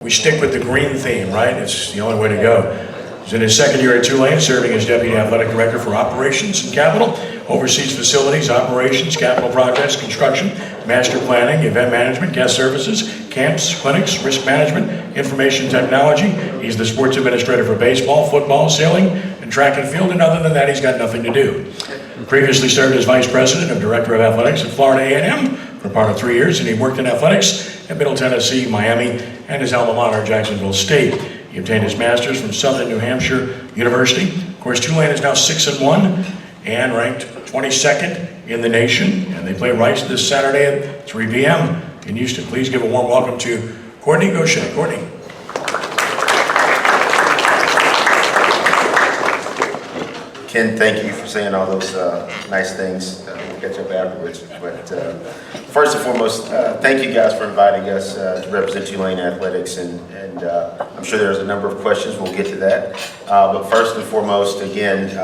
We stick with the green theme, right? It's the only way to go. He's in his second year at Tulane, serving as Deputy Athletic Director for Operations and Capital, oversees facilities, operations, capital projects, construction, master planning, event management, guest services, camps, clinics, risk management, information technology. He's the sports administrator for baseball, football, sailing, and track and field, and other than that, he's got nothing to do. Previously served as Vice President and Director of Athletics at Florida A&M for part of 3 years, and he worked in athletics at Middle Tennessee, Miami, and his alma mater, Jacksonville State. He obtained his master's from Southern New Hampshire University. Of course, Tulane is now 6-1 and ranked 22nd in the nation, and they play Rice this Saturday at 3 p.m. in Houston. Please give a warm welcome to Kortne Gosha. Kortne. Ken, thank you for saying all those nice things. We'll catch up afterwards. But first and foremost, thank you guys for inviting us to represent Tulane Athletics. And I'm sure there's a number of questions. We'll get to that. But first and foremost, again,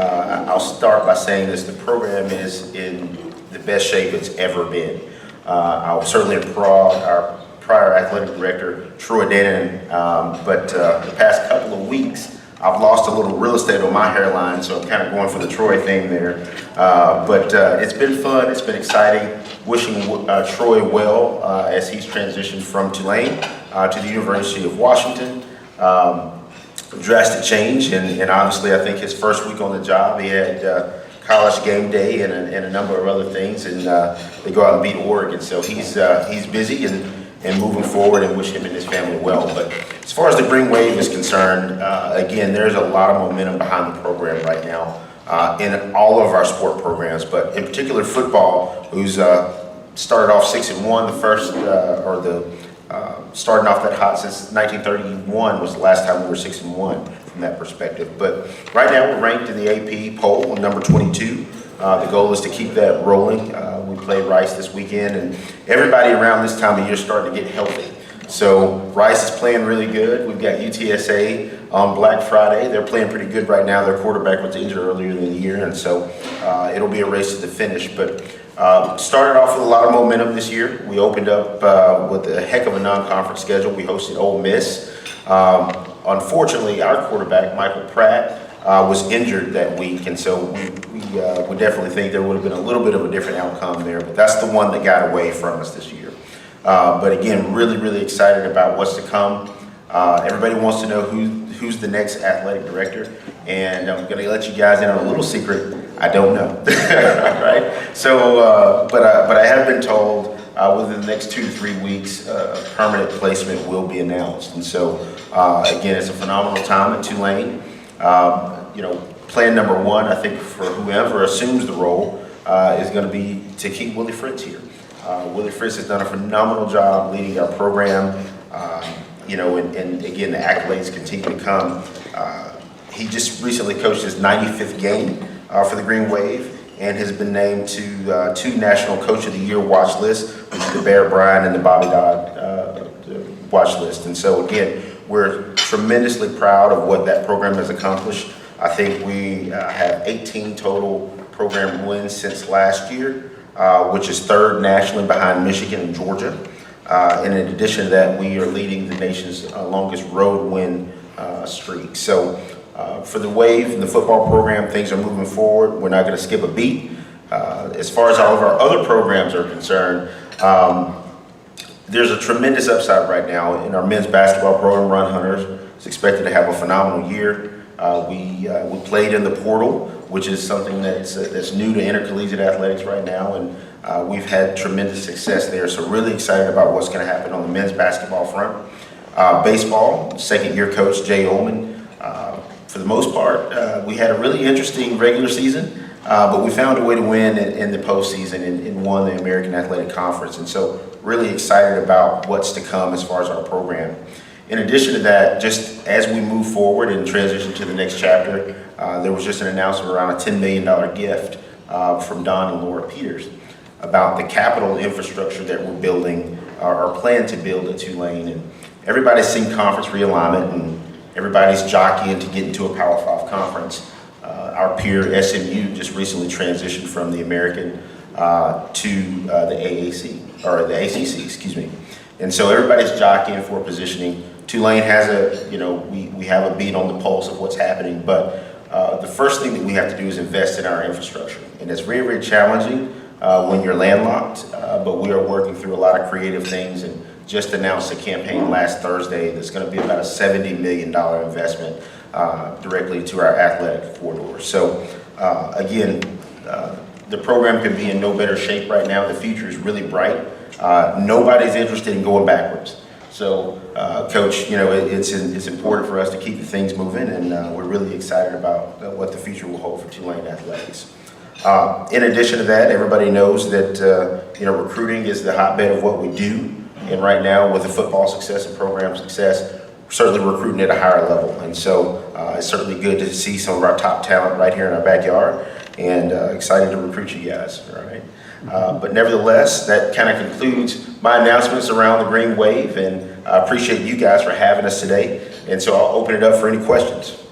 I'll start by saying this. The program is in the best shape it's ever been. I'll certainly applaud our prior athletic director, Troy Dennon. But the past couple of weeks, I've lost a little real estate on my hairline, so I'm kind of going for the Troy theme there. But it's been fun, it's been exciting. Wishing Troy well as he's transitioned from Tulane to the University of Washington. Drastic change, and obviously I think his first week on the job, he had college game day and a number of other things, and they go out and beat Oregon. So he's busy and moving forward, and wish him and his family well. But as far as the Green Wave is concerned, again, there's a lot of momentum behind the program right now in all of our sport programs, but in particular football, who's started off 6-1. The first, starting off that hot since 1931 was the last time we were 6-1 from that perspective. But right now we're ranked in the AP poll, number 22. The goal is to keep that rolling. We play Rice this weekend, and everybody around this time of year is starting to get healthy. So Rice is playing really good. We've got UTSA on Black Friday. They're playing pretty good right now. Their quarterback was injured earlier in the year, and so it'll be a race to the finish. But started off with a lot of momentum this year. We opened up with a heck of a non-conference schedule. We hosted Ole Miss. Unfortunately, our quarterback, Michael Pratt, was injured that week, and so we definitely think there would have been a little bit of a different outcome there, but that's the one that got away from us this year. But again, really, really excited about what's to come. Everybody wants to know who's the next athletic director, and I'm going to let you guys in on a little secret. I don't know, right? So, but I have been told within the next 2 to 3 weeks, a permanent placement will be announced, and so again, it's a phenomenal time at Tulane. Plan number one, I think, for whoever assumes the role is going to be to keep Willie Fritz here. Willie Fritz has done a phenomenal job leading our program, and again, the accolades continue to come. He just recently coached his 95th game for the Green Wave and has been named to 2 National Coach of the Year watch lists, which is the Bear Bryant and the Bobby Dodd watch list. And so again, we're tremendously proud of what that program has accomplished. I think we have 18 total program wins since last year, which is 3rd nationally behind Michigan and Georgia. And in addition to that, we are leading the nation's longest road win streak. So for the Wave and the football program, things are moving forward. We're not going to skip a beat. As far as all of our other programs are concerned, there's a tremendous upside right now in our men's basketball program. Run Hunters is expected to have a phenomenal year. We played in the portal, which is something that's new to intercollegiate athletics right now, and we've had tremendous success there. So really excited about what's going to happen on the men's basketball front. Baseball, second-year coach Jay Ullman. For the most part, we had a really interesting regular season, but we found a way to win in the postseason and won the American Athletic Conference. And so really excited about what's to come as far as our program. In addition to that, just as we move forward and transition to the next chapter, there was just an announcement around a $10 million gift from Don and Laura Peters about the capital infrastructure that we're building or plan to build at Tulane. And everybody's seen conference realignment, and everybody's jockeying to get into a Power 5 conference. Our peer SMU just recently transitioned from the American to the AAC, or the ACC, excuse me. And so everybody's jockeying for positioning Tulane has we have a beat on the pulse of what's happening, but the first thing that we have to do is invest in our infrastructure. And it's very, very challenging when you're landlocked, but we are working through a lot of creative things and just announced a campaign last Thursday that's going to be about a $70 million investment directly to our athletic corridor. So again, the program can be in no better shape right now. The future is really bright. Nobody's interested in going backwards. So, Coach, it's important for us to keep the things moving, and we're really excited about what the future will hold for Tulane athletics. In addition to that, everybody knows that recruiting is the hotbed of what we do, and right now, with the football success and program success, we're certainly recruiting at a higher level. And so, it's certainly good to see some of our top talent right here in our backyard, and excited to recruit you guys. All right. But nevertheless, that kind of concludes my announcements around the Green Wave, and I appreciate you guys for having us today. And so I'll open it up for any questions.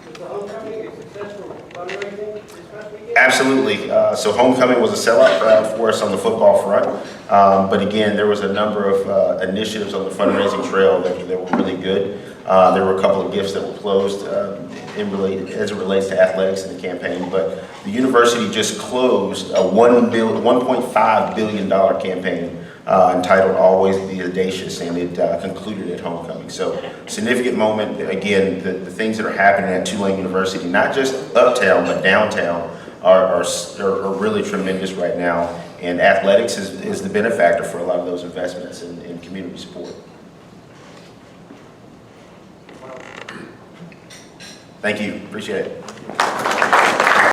Was the homecoming a successful fundraising this past weekend? Absolutely. So homecoming was a sellout crowd for us on the football front. But again, there was a number of initiatives on the fundraising trail that were really good. There were a couple of gifts that were closed as it relates to athletics in the campaign. But the university just closed a $1.5 billion campaign entitled Always Be Audacious, and it concluded at homecoming. So significant moment. Again, the things that are happening at Tulane University, not just uptown, but downtown, are really tremendous right now. And athletics is the benefactor for a lot of those investments in community support. Thank you. Appreciate it.